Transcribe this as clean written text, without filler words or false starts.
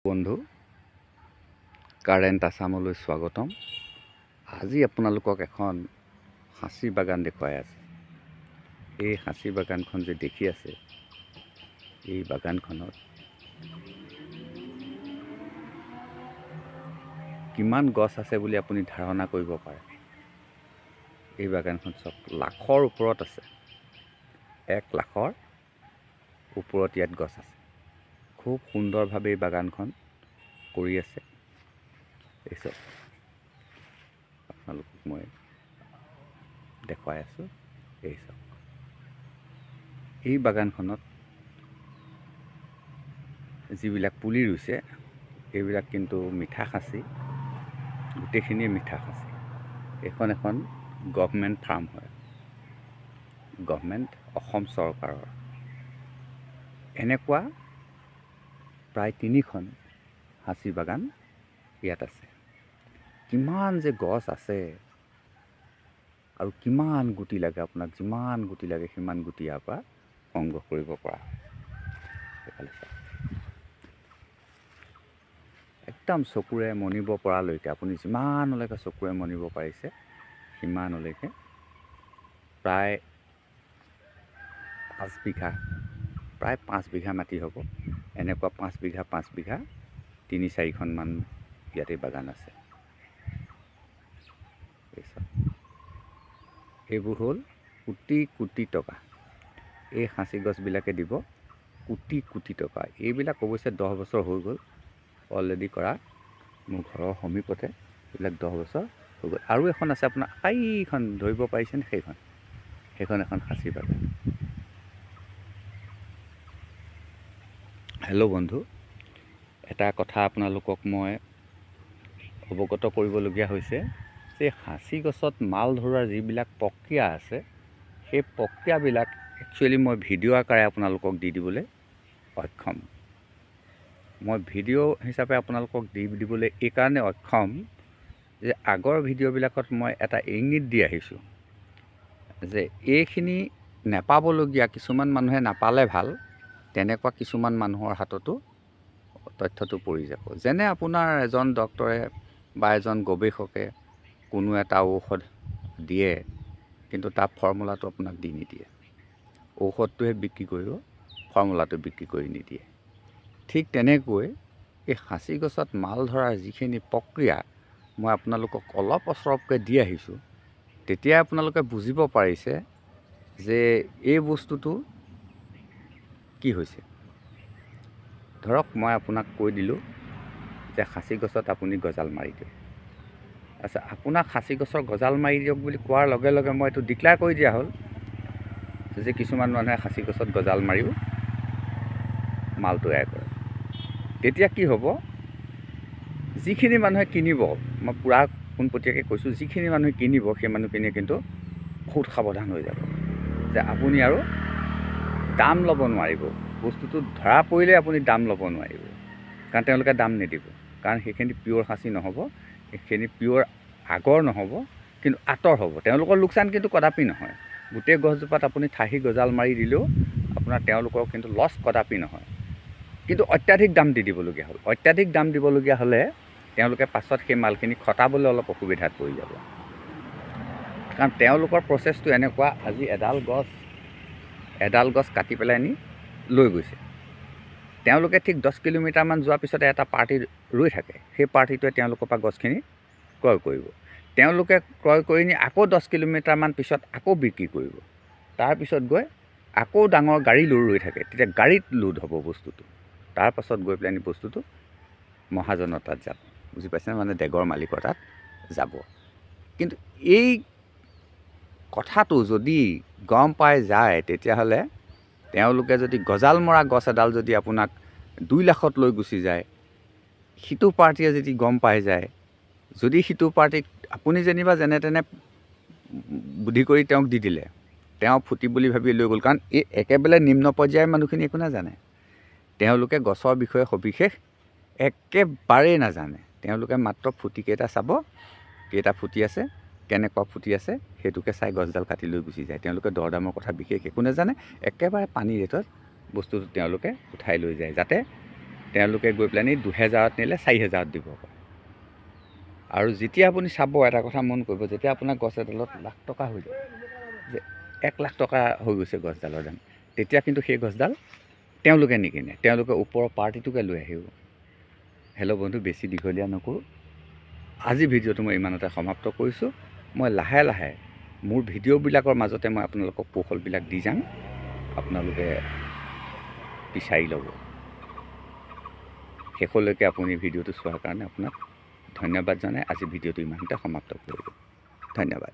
বন্ধু কাৰেণ্ট আছামলৈ স্বাগতম। আজি আপোনালোকক এখন সাঁচি বাগান দেখুৱাই আছে। এই সাঁচি বাগানখন যে দেখি আছে, এই বাগানখনত কিমান গছ আছে বুলি আপুনি ধাৰণা কৰিব পাৰে। এই বাগানখন চব লাখৰ ওপৰত আছে, 1 লাখৰ ওপৰত ইয়াত গছ আছে। খুব সুন্দৰভাৱে এই বাগানখন কৰি আছে। এই চব আপোনালোকক মই দেখুৱাই আছোঁ। এই চব এই বাগানখনত যিবিলাক পুলি ৰুইছে, এইবিলাক কিন্তু মিঠা খাচী, গোটেইখিনিয়ে মিঠা খাচী। এইখন এখন গভমেণ্ট ফাৰ্ম হয়, গভমেণ্ট অসম চৰকাৰৰ। এনেকুৱা প্ৰায় 3খন সাঁচি বাগান ইয়াত আছে। কিমান যে গছ আছে আৰু কিমান গুটি লাগে, আপোনাক যিমান গুটি লাগে সিমান গুটি ইয়াৰ পৰা সংগ্ৰহ কৰিব পৰা হয়। এইফালে চাওক, একদম চকুৰে মনিব পৰালৈকে, আপুনি যিমানলৈকে চকুৰে মনিব পাৰিছে সিমানলৈকে প্ৰায় 5 বিঘা, প্ৰায় 5 বিঘা মাটি হ'ব। এনেকুৱা 5 বিঘা 5 বিঘা 3-4খনমান ইয়াতে বাগান আছে। এইবোৰ হ'ল কোটি কোটি টকা। এই সাঁচি গছবিলাকে দিব কোটি কোটি টকা। এইবিলাক অৱশ্যে 10 বছৰ হৈ গ'ল অলৰেডি কৰা। মোৰ ঘৰৰ সমীপতে এইবিলাক 10 বছৰ হৈ গ'ল। আৰু এখন আছে আপোনাৰ, সেইখন ধৰিব পাৰিছেনে? সেইখন এখন সাঁচি বাগান। হেল্ল' বন্ধু, এটা কথা আপোনালোকক মই অৱগত কৰিবলগীয়া হৈছে যে সাঁচি গছত মাল ধৰোৱাৰ যিবিলাক প্ৰক্ৰিয়া আছে, সেই প্ৰক্ৰিয়াবিলাক একচুৱেলি মই ভিডিঅ' আকাৰে আপোনালোকক দি দিবলৈ অক্ষম। মই ভিডিঅ' হিচাপে আপোনালোকক দিবলৈ এইকাৰণে অক্ষম যে আগৰ ভিডিঅ'বিলাকত মই এটা ইংগিত দি আহিছোঁ যে এইখিনি নেপাবলগীয়া, কিছুমান মানুহে নাপালে ভাল, তেনেকুৱা কিছুমান মানুহৰ হাততো তথ্যটো পৰি যাব। যেনে আপোনাৰ এজন ডক্তৰে বা এজন গৱেষকে কোনো এটা ঔষধ দিয়ে, কিন্তু তাৰ ফৰ্মুলাটো আপোনাক দি নিদিয়ে। ঔষধটোহে বিক্ৰী কৰিব, ফৰ্মুলাটো বিক্ৰী কৰি নিদিয়ে। ঠিক তেনেকৈ এই সাঁচি গছত মাল ধৰাৰ যিখিনি প্ৰক্ৰিয়া মই আপোনালোকক অলপ অচৰপকৈ দি আহিছোঁ, তেতিয়া আপোনালোকে বুজিব পাৰিছে যে এই বস্তুটো কি হৈছে। ধৰক মই আপোনাক কৈ দিলোঁ যে সাঁচি গছত আপুনি গজাল মাৰি দিয়ক। আচ্ছা, আপোনাক সাঁচি গছৰ গজাল মাৰি দিয়ক বুলি কোৱাৰ লগে লগে মই এইটো ডিক্লেয়াৰ কৰি দিয়া হ'ল যে কিছুমান মানুহে সাঁচি গছত গজাল মাৰিও মাল তৈয়াৰ কৰে। তেতিয়া কি হ'ব, যিখিনি মানুহে কিনিব, মই পূৰা পোনপটীয়াকৈ কৈছোঁ, যিখিনি মানুহে কিনিব সেই মানুহখিনিয়ে কিন্তু বহুত সাৱধান হৈ যাব যে আপুনি আৰু দাম ল'ব নোৱাৰিব। বস্তুটো ধৰা পৰিলে আপুনি দাম ল'ব নোৱাৰিব, কাৰণ তেওঁলোকে দাম নিদিব। কাৰণ সেইখিনি পিয়'ৰ সাঁচি নহ'ব, সেইখিনি পিয়'ৰ আগৰ নহ'ব, কিন্তু আঁতৰ হ'ব। তেওঁলোকৰ লোকচান কিন্তু কদাপি নহয়। গোটেই গছজোপাত আপুনি ঠাহি গজাল মাৰি দিলেও আপোনাৰ তেওঁলোকৰ কিন্তু লছ কদাপি নহয়। কিন্তু অত্যাধিক দাম দি দিবলগীয়া হ'ল। অত্যাধিক দাম দিবলগীয়া হ'লে তেওঁলোকে পাছত সেই মালখিনি খটাবলৈ অলপ অসুবিধাত পৰি যাব। কাৰণ তেওঁলোকৰ প্ৰচেছটো এনেকুৱা, আজি এডাল গছ কাটি পেলাই নি লৈ গৈছে। তেওঁলোকে ঠিক 10 কিলোমিটাৰমান যোৱাৰ পিছতে এটা পাৰ্টি ৰৈ থাকে। সেই পাৰ্টিটোৱে তেওঁলোকৰ পৰা গছখিনি ক্ৰয় কৰিব। তেওঁলোকে ক্ৰয় কৰি নি আকৌ 10 কিলোমিটাৰমান পিছত আকৌ বিক্ৰী কৰিব। তাৰপিছত গৈ আকৌ ডাঙৰ গাড়ী ৰৈ থাকে, তেতিয়া গাড়ীত লোড হ'ব বস্তুটো। তাৰপাছত গৈ পেলাই নি বস্তুটো মহাজনৰ তাত যাব, বুজি পাইছেনে? মানে ডেগৰ মালিকৰ তাত যাব। কিন্তু এই কথাটো যদি গম পাই যায়, তেতিয়াহ'লে তেওঁলোকে যদি গজাল মৰা গছ এডাল যদি আপোনাক 2 লাখত লৈ গুচি যায়, সিটো পাৰ্টীয়ে যদি গম পাই যায়, যদি সিটো পাৰ্টীক আপুনি যেনিবা যেনে তেনে বুদ্ধি কৰি তেওঁক দি দিলে, তেওঁ ফুটি বুলি ভাবি লৈ গ'ল। কাৰণ এই একেবাৰে নিম্ন পৰ্যায়ৰ মানুহখিনি একো নাজানে। তেওঁলোকে গছৰ বিষয়ে সবিশেষ একেবাৰেই নাজানে। তেওঁলোকে মাত্ৰ ফুটিকেইটা চাব, কেইটা ফুটি আছে, কেনেকুৱা ফুটি আছে, সেইটোকে চাই গছডাল কাটি লৈ গুচি যায়। তেওঁলোকে দৰ দামৰ কথা বিশেষ একো নাজানে। একেবাৰে পানী ৰেটত বস্তুটো তেওঁলোকে উঠাই লৈ যায়, যাতে তেওঁলোকে গৈ পেলাই 2000ত নিলে 4000ত দিব। আৰু যেতিয়া আপুনি চাব, এটা কথা মন কৰিব, যেতিয়া আপোনাৰ গছ এডালত লাখ টকা হৈ যায়, যে 1 লাখ টকা হৈ গৈছে গছডালৰ দাম, তেতিয়া কিন্তু সেই গছডাল তেওঁলোকে নিকিনে, তেওঁলোকে ওপৰৰ পাৰ্টিটোকে লৈ আহিব। হেল্ল' বন্ধু, বেছি দীঘলীয়া নকৰোঁ, আজি ভিডিঅ'টো মই ইমানতে সমাপ্ত কৰিছোঁ। মই লাহে লাহে মোৰ ভিডিঅ'বিলাকৰ মাজতে মই আপোনালোকক কৌশলবিলাক দি যাম, আপোনালোকে বিচাৰি ল'ব। শেষলৈকে আপুনি ভিডিঅ'টো চোৱাৰ কাৰণে আপোনাক ধন্যবাদ জনাই আজি ভিডিঅ'টো ইমানতে সমাপ্ত কৰিলোঁ। ধন্যবাদ।